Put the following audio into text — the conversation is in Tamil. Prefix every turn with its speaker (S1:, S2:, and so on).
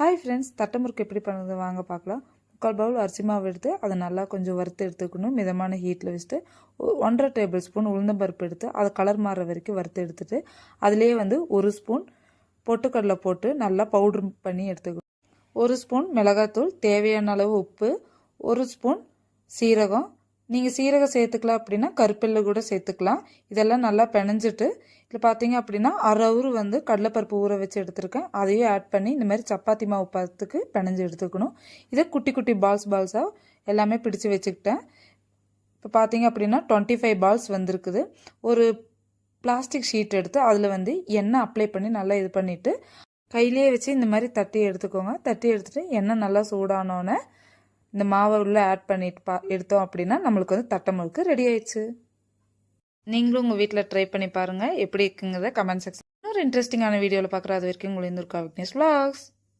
S1: ஹாய் ஃப்ரெண்ட்ஸ், தட்டை முறுக்கு எப்படி பண்ணுறது வாங்க பார்க்கலாம். 3/4 பவுல் அரிசி மாவு எடுத்து அதை நல்லா கொஞ்சம் வறுத்து எடுத்துக்கணும். மிதமான ஹீட்டில் வச்சுட்டு 1.5 டேபிள் ஸ்பூன் உளுந்தம்பருப்பு எடுத்து அதை கலர் மாறுற வரைக்கும் வறுத்து எடுத்துட்டு அதிலே 1 ஸ்பூன் பொட்டுக்கடலை போட்டு நல்லா பவுட்ரு பண்ணி எடுத்துக்கணும். 1 ஸ்பூன் மிளகாத்தூள், தேவையான அளவு உப்பு, 1 ஸ்பூன் சீரகம். நீங்கள் சீரகம் சேர்த்துக்கலாம் அப்படின்னா கருப்பெல்லு கூட சேர்த்துக்கலாம். இதெல்லாம் நல்லா பிணைஞ்சிட்டு இதில் பார்த்தீங்க அப்படின்னா 1/2 ஹவர் கடலைப்பருப்பு ஊற வச்சு எடுத்துருக்கேன். அதையும் ஆட் பண்ணி இந்த மாதிரி சப்பாத்தி மாவு பதத்துக்கு பிணைஞ்சு எடுத்துக்கணும். இதை குட்டி குட்டி பால்ஸாக எல்லாமே பிடிச்சி வச்சுக்கிட்டேன். இப்போ பார்த்தீங்க அப்படின்னா 25 பால்ஸ் வந்திருக்குது. ஒரு பிளாஸ்டிக் ஷீட் எடுத்து அதில் எண்ணெய் அப்ளை பண்ணி நல்லா இது பண்ணிவிட்டு கையிலேயே வச்சு இந்த மாதிரி தட்டி எடுத்துக்கோங்க. தட்டி எடுத்துகிட்டு எண்ணெய் நல்லா சூடானோன்னே இந்த மாவை உள்ளே ஆட் பண்ணிட்டு எடுத்தோம் அப்படின்னா நம்மளுக்கு தட்டை முறுக்கு ரெடி ஆயிடுச்சு. நீங்களும் உங்கள் வீட்டில் ட்ரை பண்ணி பாருங்கள். எப்படி இருக்குங்கிறத கமெண்ட் செக்ஷன் ஒரு இன்ட்ரெஸ்டிங்கான வீடியோவில் பார்க்குற. அது வரைக்கும் உங்களுக்கு Vighnesh Vlogs.